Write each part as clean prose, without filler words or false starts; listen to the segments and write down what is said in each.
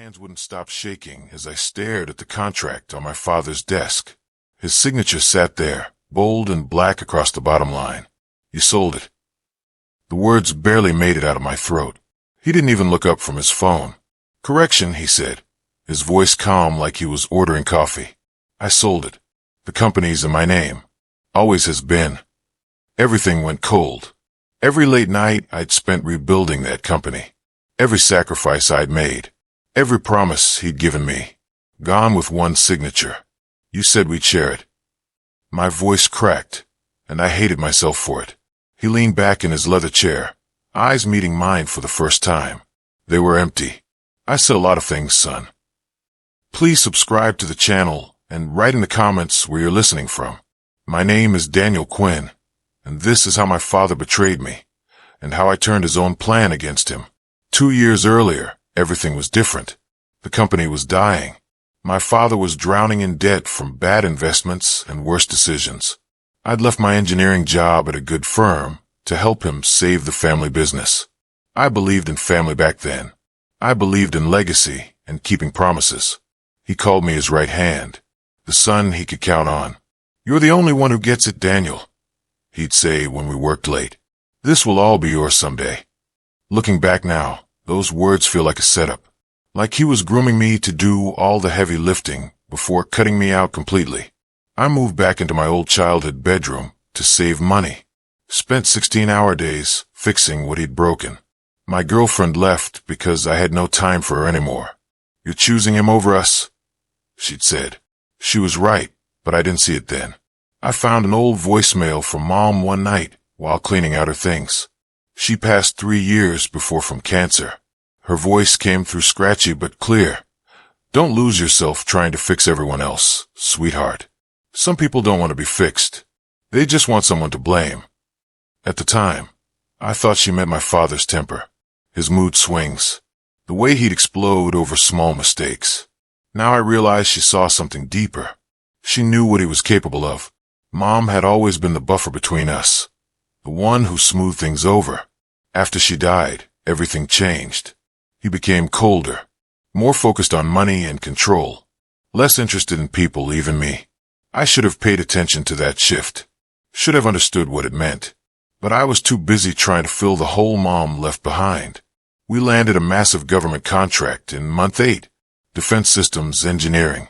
hands wouldn't stop shaking as I stared at the contract on my father's desk. His signature sat there, bold and black across the bottom line. You sold it. The words barely made it out of my throat. He didn't even look up from his phone. Correction, he said, his voice calm like he was ordering coffee. I sold it. The company's in my name. Always has been. Everything went cold. Every late night I'd spent rebuilding that company. Every sacrifice I'd made. Every promise he'd given me. Gone with one signature. You said we'd share it. My voice cracked, and I hated myself for it. He leaned back in his leather chair, eyes meeting mine for the first time. They were empty. I said a lot of things, son. Please subscribe to the channel and write in the comments where you're listening from. My name is Daniel Quinn, and this is how my father betrayed me, and how I turned his own plan against him. 2 years earlier, everything was different. The company was dying. My father was drowning in debt from bad investments and worse decisions. I'd left my engineering job at a good firm to help him save the family business. I believed in family back then. I believed in legacy and keeping promises. He called me his right hand, the son he could count on. You're the only one who gets it, Daniel, he'd say when we worked late. This will all be yours someday. Looking back now, those words feel like a setup. Like he was grooming me to do all the heavy lifting before cutting me out completely. I moved back into my old childhood bedroom to save money. Spent 16-hour days fixing what he'd broken. My girlfriend left because I had no time for her anymore. You're choosing him over us, she'd said. She was right, but I didn't see it then. I found an old voicemail from Mom one night while cleaning out her things. She passed 3 years before from cancer. Her voice came through scratchy but clear. Don't lose yourself trying to fix everyone else, sweetheart. Some people don't want to be fixed. They just want someone to blame. At the time, I thought she meant my father's temper, his mood swings, the way he'd explode over small mistakes. Now I realized she saw something deeper. She knew what he was capable of. Mom had always been the buffer between us, the one who smoothed things over. After she died, everything changed. He became colder, more focused on money and control, less interested in people, even me. I should have paid attention to that shift, should have understood what it meant. But I was too busy trying to fill the hole Mom left behind. We landed a massive government contract in month 8, defense systems engineering.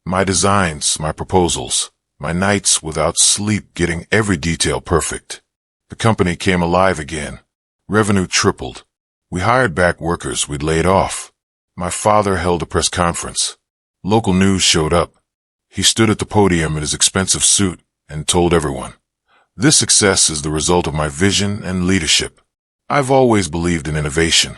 My designs, my proposals, my nights without sleep getting every detail perfect. The company came alive again. Revenue tripled. We hired back workers we'd laid off. My father held a press conference. Local news showed up. He stood at the podium in his expensive suit and told everyone, "This success is the result of my vision and leadership. I've always believed in innovation."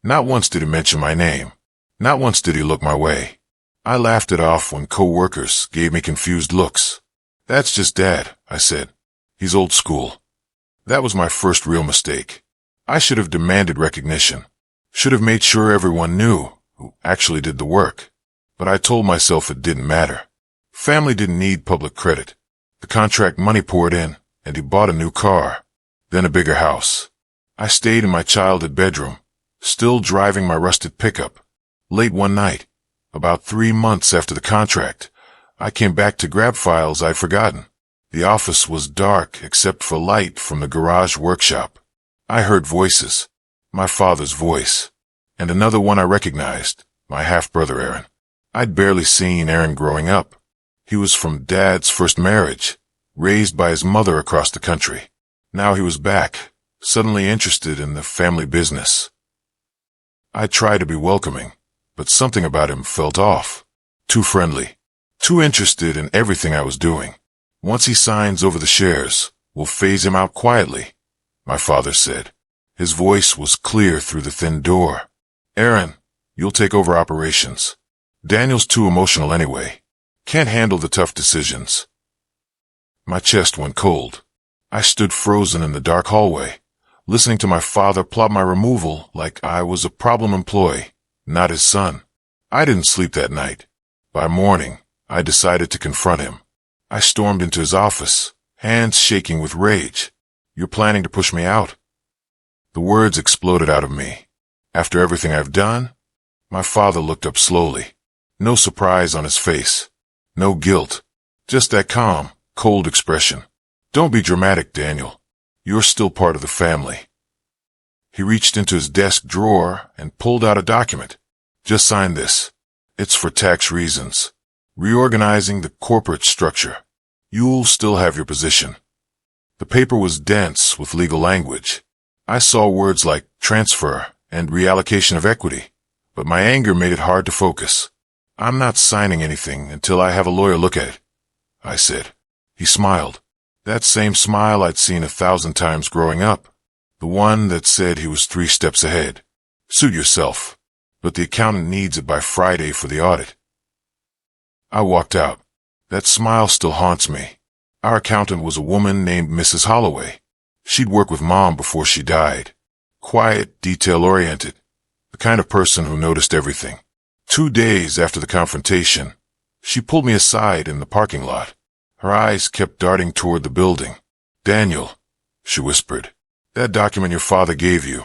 Not once did he mention my name. Not once did he look my way. I laughed it off when co-workers gave me confused looks. "That's just Dad," I said. "He's old school." That was my first real mistake. I should have demanded recognition. Should have made sure everyone knew who actually did the work. But I told myself it didn't matter. Family didn't need public credit. The contract money poured in, and he bought a new car, then a bigger house. I stayed in my childhood bedroom, still driving my rusted pickup. Late one night, about 3 months after the contract, I came back to grab files I'd forgotten. The office was dark except for light from the garage workshop. I heard voices, my father's voice, and another one I recognized, my half-brother Aaron. I'd barely seen Aaron growing up. He was from Dad's first marriage, raised by his mother across the country. Now he was back, suddenly interested in the family business. I tried to be welcoming, but something about him felt off. Too friendly, too interested in everything I was doing. "Once he signs over the shares, we'll phase him out quietly," my father said. His voice was clear through the thin door. "Aaron, you'll take over operations. Daniel's too emotional anyway. Can't handle the tough decisions." My chest went cold. I stood frozen in the dark hallway, listening to my father plot my removal like I was a problem employee, not his son. I didn't sleep that night. By morning, I decided to confront him. I stormed into his office, hands shaking with rage. "You're planning to push me out?" The words exploded out of me. "After everything I've done? My father looked up slowly. No surprise on his face. No guilt. Just that calm, cold expression. Don't be dramatic, Daniel. You're still part of the family. He reached into his desk drawer and pulled out a document. Just sign this. It's for tax reasons. Reorganizing the corporate structure. You'll still have your position. The paper was dense with legal language. I saw words like transfer and reallocation of equity, but my anger made it hard to focus. I'm not signing anything until I have a lawyer look at it, I said. He smiled. That same smile I'd seen 1,000 times growing up. The one that said he was 3 steps ahead. Suit yourself, but the accountant needs it by Friday for the audit. I walked out. That smile still haunts me. Our accountant was a woman named Mrs. Holloway. She'd worked with Mom before she died. Quiet, detail-oriented. The kind of person who noticed everything. 2 days after the confrontation, she pulled me aside in the parking lot. Her eyes kept darting toward the building. Daniel, she whispered, that document your father gave you.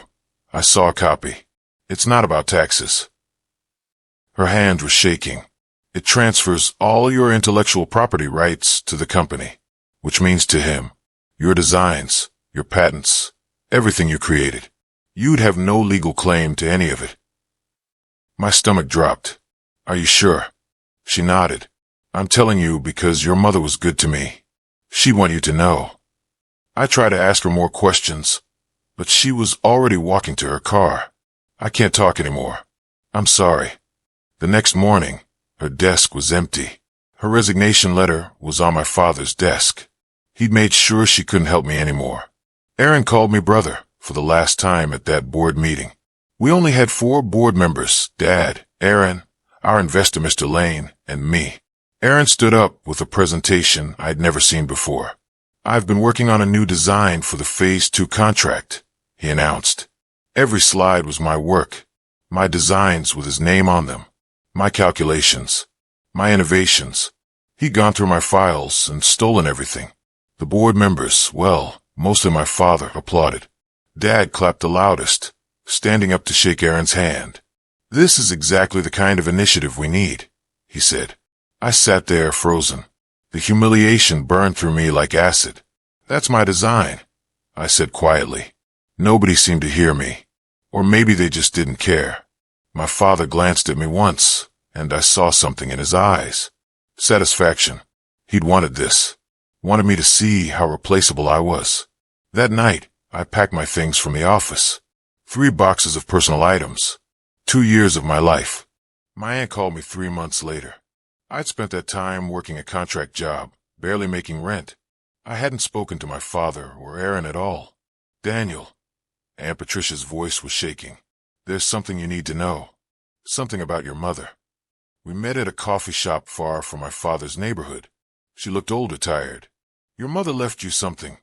I saw a copy. It's not about taxes. Her hand was shaking. It transfers all your intellectual property rights to the company, which means to him, your designs, your patents, everything you created. You'd have no legal claim to any of it. My stomach dropped. Are you sure? She nodded. I'm telling you because your mother was good to me. She'd want you to know. I tried to ask her more questions, but she was already walking to her car. I can't talk anymore. I'm sorry. The next morning, her desk was empty. Her resignation letter was on my father's desk. He'd made sure she couldn't help me anymore. Aaron called me brother for the last time at that board meeting. We only had 4 board members, Dad, Aaron, our investor Mr. Lane, and me. Aaron stood up with a presentation I'd never seen before. I've been working on a new design for the Phase 2 contract, he announced. Every slide was my work, my designs with his name on them, my calculations, my innovations. He'd gone through my files and stolen everything. The board members, well, mostly my father, applauded. Dad clapped the loudest, standing up to shake Aaron's hand. This is exactly the kind of initiative we need, he said. I sat there frozen. The humiliation burned through me like acid. That's my design, I said quietly. Nobody seemed to hear me. Or maybe they just didn't care. My father glanced at me once, and I saw something in his eyes. Satisfaction. He'd wanted this. Wanted me to see how replaceable I was. That night, I packed my things from the office. 3 boxes of personal items. 2 years of my life. My aunt called me 3 months later. I'd spent that time working a contract job, barely making rent. I hadn't spoken to my father or Aaron at all. Daniel. Aunt Patricia's voice was shaking. There's something you need to know. Something about your mother. We met at a coffee shop far from my father's neighborhood. She looked older, tired. Your mother left you something,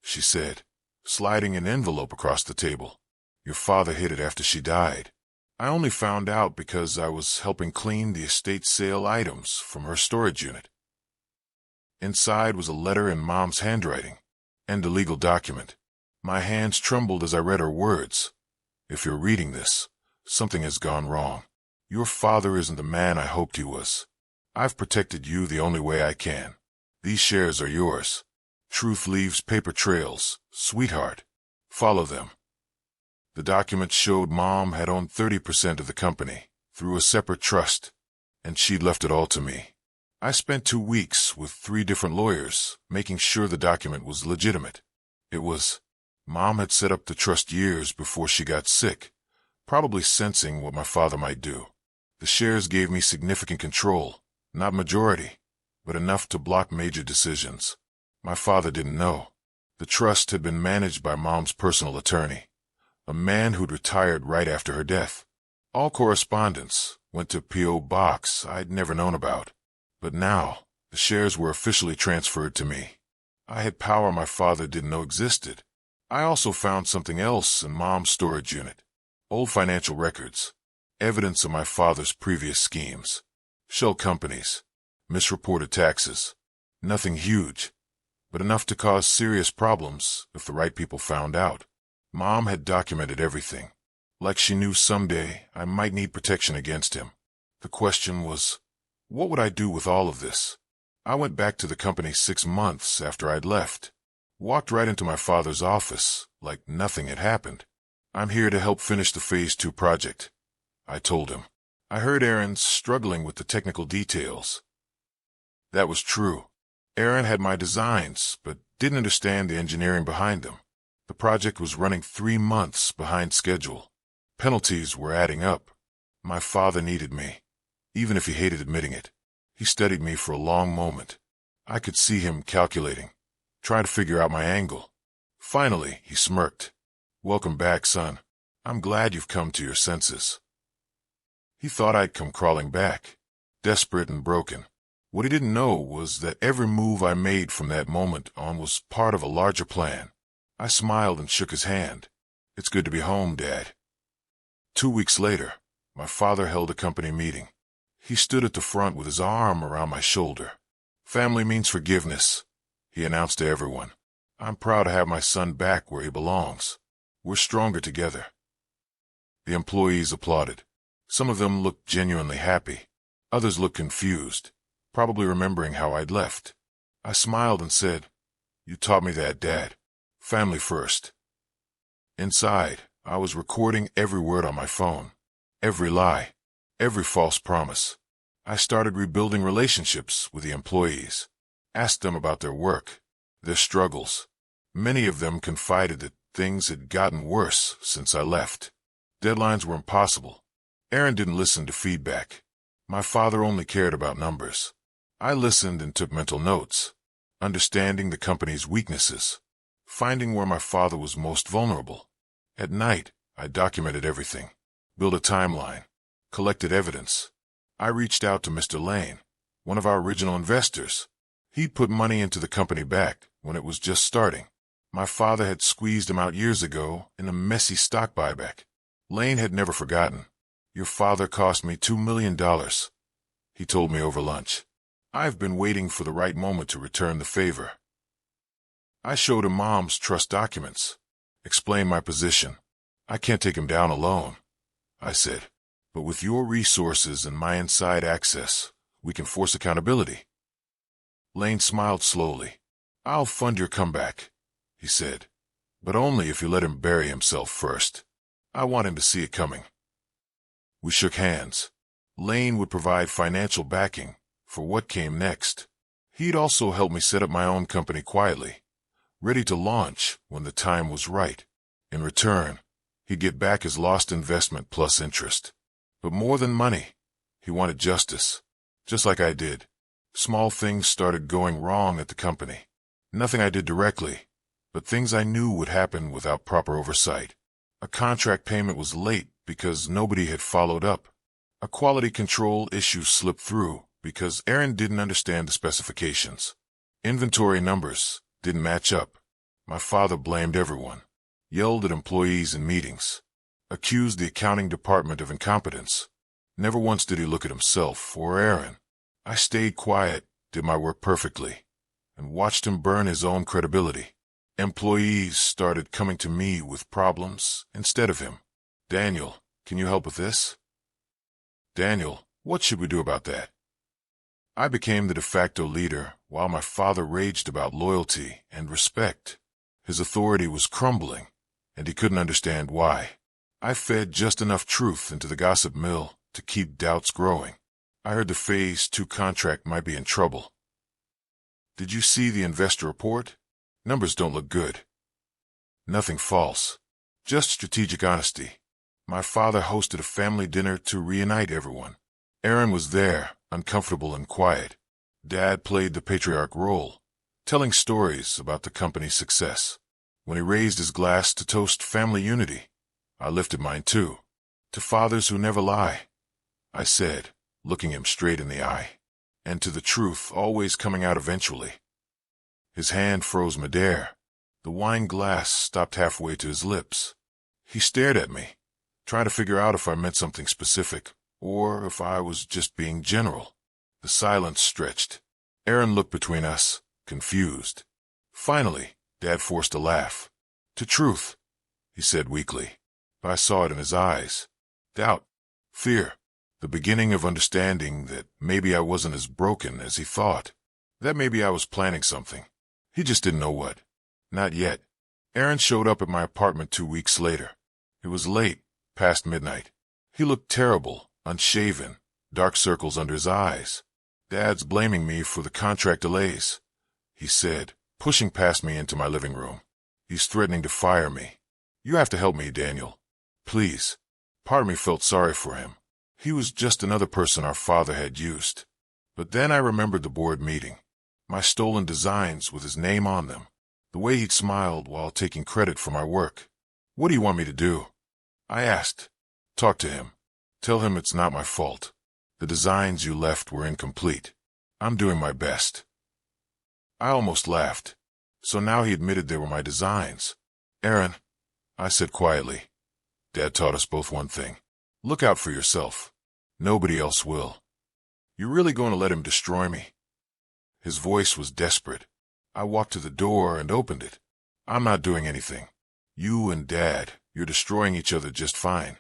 she said, sliding an envelope across the table. Your father hid it after she died. I only found out because I was helping clean the estate sale items from her storage unit. Inside was a letter in Mom's handwriting, and a legal document. My hands trembled as I read her words. If you're reading this, something has gone wrong. Your father isn't the man I hoped he was. I've protected you the only way I can. These shares are yours. Truth leaves paper trails, sweetheart. Follow them. The document showed Mom had owned 30% of the company through a separate trust, and she'd left it all to me. I spent 2 weeks with 3 different lawyers, making sure the document was legitimate. It was. Mom had set up the trust years before she got sick, probably sensing what my father might do. The shares gave me significant control, not majority, but enough to block major decisions. My father didn't know. The trust had been managed by Mom's personal attorney, a man who'd retired right after her death. All correspondence went to P.O. Box I'd never known about. But now, the shares were officially transferred to me. I had power my father didn't know existed. I also found something else in Mom's storage unit. Old financial records. Evidence of my father's previous schemes. Shell companies. Misreported taxes. Nothing huge, but enough to cause serious problems if the right people found out. Mom had documented everything. like she knew someday I might need protection against him. The question was, what would I do with all of this? I went back to the company 6 months after I'd left. Walked right into my father's office, like nothing had happened. "I'm here to help finish the Phase 2 project," I told him. I heard Aaron struggling with the technical details. That was true. Aaron had my designs, but didn't understand the engineering behind them. The project was running 3 months behind schedule. Penalties were adding up. My father needed me, even if he hated admitting it. He studied me for a long moment. I could see him calculating, trying to figure out my angle. Finally, he smirked. "Welcome back, son. I'm glad you've come to your senses." He thought I'd come crawling back, desperate and broken. What he didn't know was that every move I made from that moment on was part of a larger plan. I smiled and shook his hand. "It's good to be home, Dad." 2 weeks later, my father held a company meeting. He stood at the front with his arm around my shoulder. "Family means forgiveness," he announced to everyone. "I'm proud to have my son back where he belongs. We're stronger together." The employees applauded. Some of them looked genuinely happy. Others looked confused, probably remembering how I'd left. I smiled and said, "You taught me that, Dad. Family first." Inside, I was recording every word on my phone, every lie, every false promise. I started rebuilding relationships with the employees, asked them about their work, their struggles. Many of them confided that things had gotten worse since I left. Deadlines were impossible. Aaron didn't listen to feedback. My father only cared about numbers. I listened and took mental notes, understanding the company's weaknesses, finding where my father was most vulnerable. At night, I documented everything, built a timeline, collected evidence. I reached out to Mr. Lane, one of our original investors. He'd put money into the company back when it was just starting. My father had squeezed him out years ago in a messy stock buyback. Lane had never forgotten. "Your father cost me $2 million, he told me over lunch. "I've been waiting for the right moment to return the favor." I showed him Mom's trust documents, explained my position. "I can't take him down alone," I said. "But with your resources and my inside access, we can force accountability." Lane smiled slowly. "I'll fund your comeback," he said, "but only if you let him bury himself first. I want him to see it coming." We shook hands. Lane would provide financial backing for what came next. He'd also help me set up my own company quietly, ready to launch when the time was right. In return, he'd get back his lost investment plus interest. But more than money, he wanted justice, just like I did. Small things started going wrong at the company. Nothing I did directly, but things I knew would happen without proper oversight. A contract payment was late because nobody had followed up. A quality control issue slipped through because Aaron didn't understand the specifications. Inventory numbers didn't match up. My father blamed everyone, yelled at employees in meetings, accused the accounting department of incompetence. Never once did he look at himself or Aaron. I stayed quiet, did my work perfectly, and watched him burn his own credibility. Employees started coming to me with problems instead of him. "Daniel, can you help with this?" "Daniel, what should we do about that?" I became the de facto leader while my father raged about loyalty and respect. His authority was crumbling, and he couldn't understand why. I fed just enough truth into the gossip mill to keep doubts growing. I heard the Phase 2 contract might be in trouble. "Did you see the investor report? Numbers don't look good." Nothing false, just strategic honesty. My father hosted a family dinner to reunite everyone. Aaron was there, uncomfortable and quiet. Dad played the patriarch role, telling stories about the company's success. When he raised his glass to toast family unity, I lifted mine too. "To fathers who never lie," I said, looking him straight in the eye, "and to the truth always coming out eventually." His hand froze midair. The wine glass stopped halfway to his lips. He stared at me, trying to figure out if I meant something specific, or if I was just being general. The silence stretched. Aaron looked between us, confused. Finally, Dad forced a laugh. "To truth," he said weakly. but I saw it in his eyes. Doubt. Fear. The beginning of understanding that maybe I wasn't as broken as he thought. That maybe I was planning something. He just didn't know what. Not yet. Aaron showed up at my apartment 2 weeks later. It was late, past midnight. He looked terrible, unshaven, dark circles under his eyes. "Dad's blaming me for the contract delays," he said, pushing past me into my living room. "He's threatening to fire me. You have to help me, Daniel. Please." Part of me felt sorry for him. He was just another person our father had used. But then I remembered the board meeting. My stolen designs with his name on them. The way he'd smiled while taking credit for my work. "What do you want me to do?" I asked. "Talk to him. Tell him it's not my fault. The designs you left were incomplete. I'm doing my best." I almost laughed. So now he admitted they were my designs. "Aaron," I said quietly, "Dad taught us both one thing. Look out for yourself. Nobody else will. You're really going to let him destroy me?" His voice was desperate. I walked to the door and opened it. "I'm not doing anything. You and Dad, you're destroying each other just fine."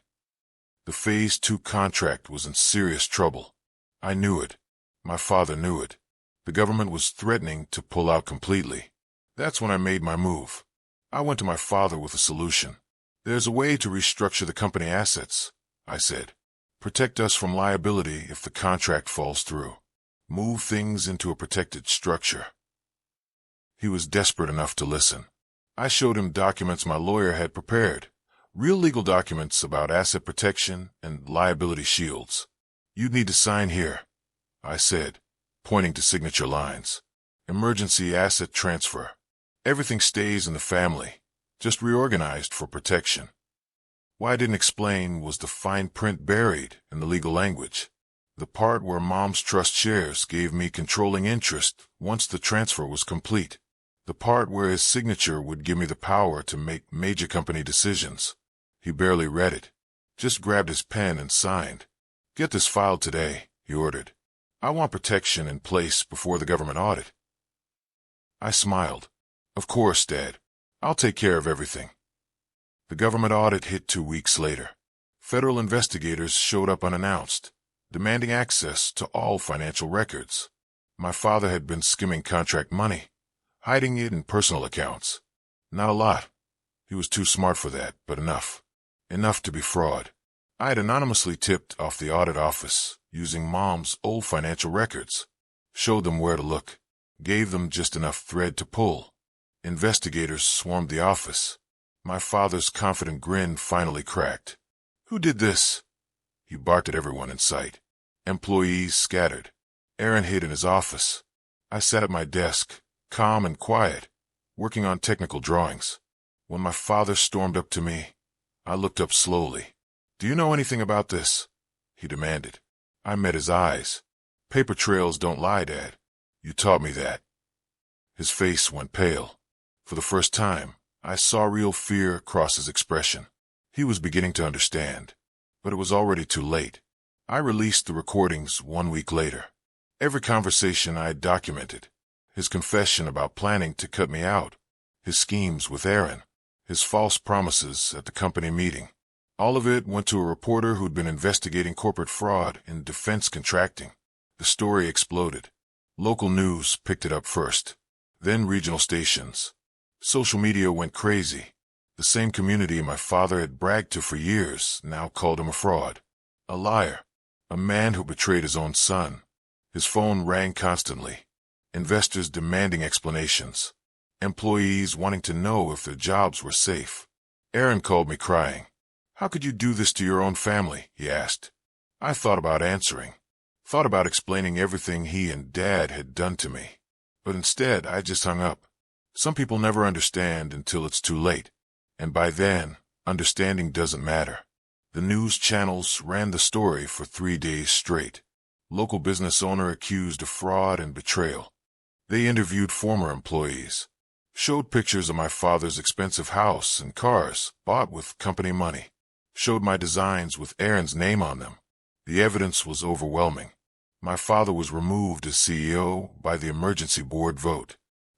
The Phase 2 contract was in serious trouble. I knew it. My father knew it. The government was threatening to pull out completely. That's when I made my move. I went to my father with a solution. "There's a way to restructure the company assets," I said. "Protect us from liability if the contract falls through. Move things into a protected structure." He was desperate enough to listen. I showed him documents my lawyer had prepared. Real legal documents about asset protection and liability shields. "You'd need to sign here," I said, pointing to signature lines. "Emergency asset transfer. Everything stays in the family, just reorganized for protection." What I didn't explain was the fine print buried in the legal language. The part where Mom's trust shares gave me controlling interest once the transfer was complete. The part where his signature would give me the power to make major company decisions. He barely read it, just grabbed his pen and signed. "Get this filed today," he ordered. "I want protection in place before the government audit." I smiled. "Of course, Dad. I'll take care of everything." The government audit hit 2 weeks later. Federal investigators showed up unannounced, demanding access to all financial records. My father had been skimming contract money, hiding it in personal accounts. Not a lot. He was too smart for that, but enough. Enough to be fraud. I had anonymously tipped off the audit office using Mom's old financial records. Showed them where to look. Gave them just enough thread to pull. Investigators swarmed the office. My father's confident grin finally cracked. "Who did this?" He barked at everyone in sight. Employees scattered. Aaron hid in his office. I sat at my desk, calm and quiet, working on technical drawings. When my father stormed up to me, I looked up slowly. "Do you know anything about this?" he demanded. I met his eyes. "Paper trails don't lie, Dad. You taught me that." His face went pale. For the first time, I saw real fear cross his expression. He was beginning to understand, but it was already too late. I released the recordings 1 week later. Every conversation I had documented. His confession about planning to cut me out. His schemes with Aaron. His false promises at the company meeting. All of it went to a reporter who'd been investigating corporate fraud in defense contracting. The story exploded. Local news picked it up first, then regional stations. Social media went crazy. The same community my father had bragged to for years now called him a fraud. A liar. A man who betrayed his own son. His phone rang constantly. Investors demanding explanations. Employees wanting to know if their jobs were safe. Aaron called me crying. "How could you do this to your own family?" he asked. I thought about answering. Thought about explaining everything he and Dad had done to me. But instead, I just hung up. Some people never understand until it's too late. And by then, understanding doesn't matter. The news channels ran the story for 3 days straight. Local business owner accused of fraud and betrayal. They interviewed former employees. Showed pictures of my father's expensive house and cars bought with company money. Showed my designs with Aaron's name on them. The evidence was overwhelming. My father was removed as CEO by the emergency board vote.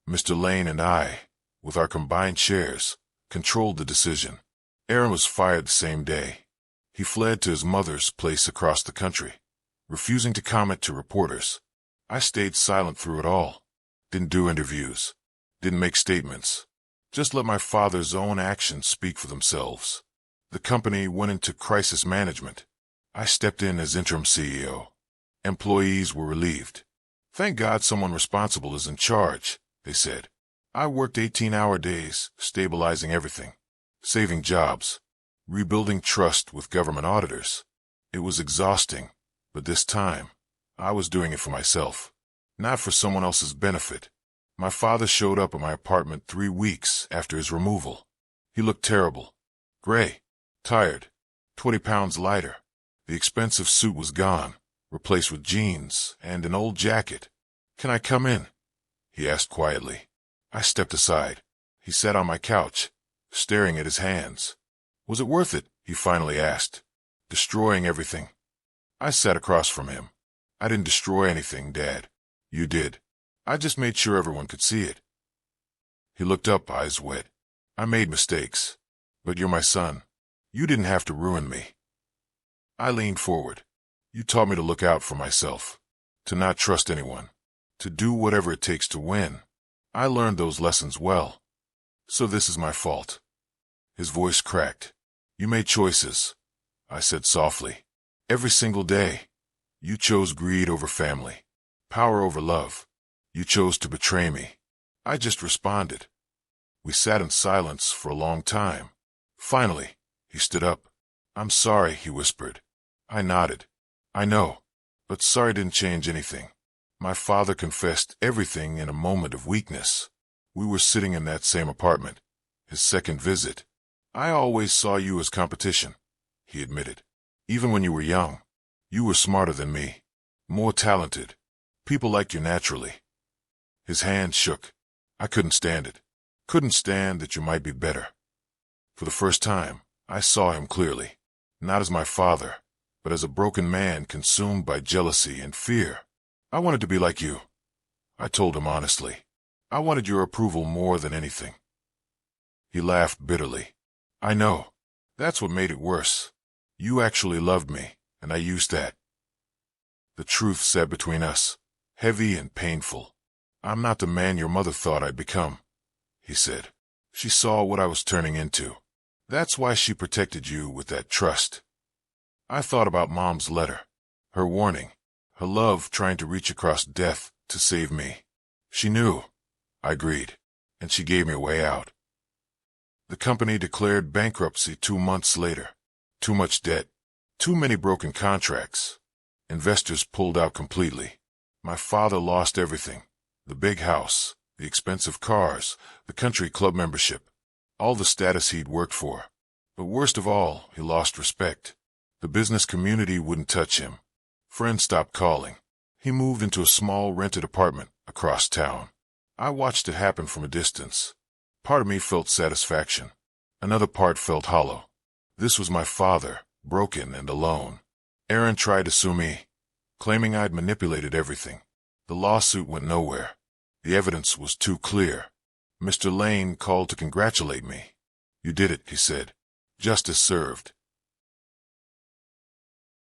Mr. Lane and I, with our combined shares, controlled the decision. Aaron was fired the same day. He fled to his mother's place across the country, refusing to comment to reporters. I stayed silent through it all. Didn't do interviews. Didn't make statements. Just let my father's own actions speak for themselves. The company went into crisis management. I stepped in as interim CEO. Employees were relieved. Thank God someone responsible is in charge, they said. I worked 18-hour days, stabilizing everything, saving jobs, rebuilding trust with government auditors. It was exhausting, but this time, I was doing it for myself, not for someone else's benefit. My father showed up at my apartment 3 weeks after his removal. He looked terrible. Gray, tired, 20 pounds lighter. The expensive suit was gone, replaced with jeans and an old jacket. "Can I come in?" he asked quietly. I stepped aside. He sat on my couch, staring at his hands. "Was it worth it?" he finally asked. "Destroying everything?" I sat across from him. "I didn't destroy anything, Dad. You did. I just made sure everyone could see it." He looked up, eyes wet. "I made mistakes. But you're my son. You didn't have to ruin me." I leaned forward. "You taught me to look out for myself, to not trust anyone, to do whatever it takes to win. I learned those lessons well. So this is my fault." His voice cracked. "You made choices," I said softly. "Every single day. You chose greed over family, power over love. You chose to betray me." I just responded. We sat in silence for a long time. Finally, he stood up. "I'm sorry," he whispered. I nodded. "I know, but sorry didn't change anything." My father confessed everything in a moment of weakness. We were sitting in that same apartment, his second visit. "I always saw you as competition," he admitted. "Even when you were young, you were smarter than me, more talented. People liked you naturally." His hand shook. I couldn't stand it. Couldn't stand that you might be better. For the first time, I saw him clearly, not as my father, but as a broken man consumed by jealousy and fear. "I wanted to be like you," I told him honestly. "I wanted your approval more than anything." He laughed bitterly. "I know. That's what made it worse. You actually loved me, and I used that." The truth sat between us, heavy and painful. "I'm not the man your mother thought I'd become," he said. "She saw what I was turning into. That's why she protected you with that trust." I thought about Mom's letter, her warning, her love trying to reach across death to save me. She knew, I agreed, and she gave me a way out. The company declared bankruptcy 2 months later. Too much debt, too many broken contracts. Investors pulled out completely. My father lost everything. The big house, the expensive cars, the country club membership, all the status he'd worked for. But worst of all, he lost respect. The business community wouldn't touch him. Friends stopped calling. He moved into a small rented apartment across town. I watched it happen from a distance. Part of me felt satisfaction. Another part felt hollow. This was my father, broken and alone. Aaron tried to sue me, claiming I'd manipulated everything. The lawsuit went nowhere. The evidence was too clear. Mr. Lane called to congratulate me. "You did it," he said. "Justice served."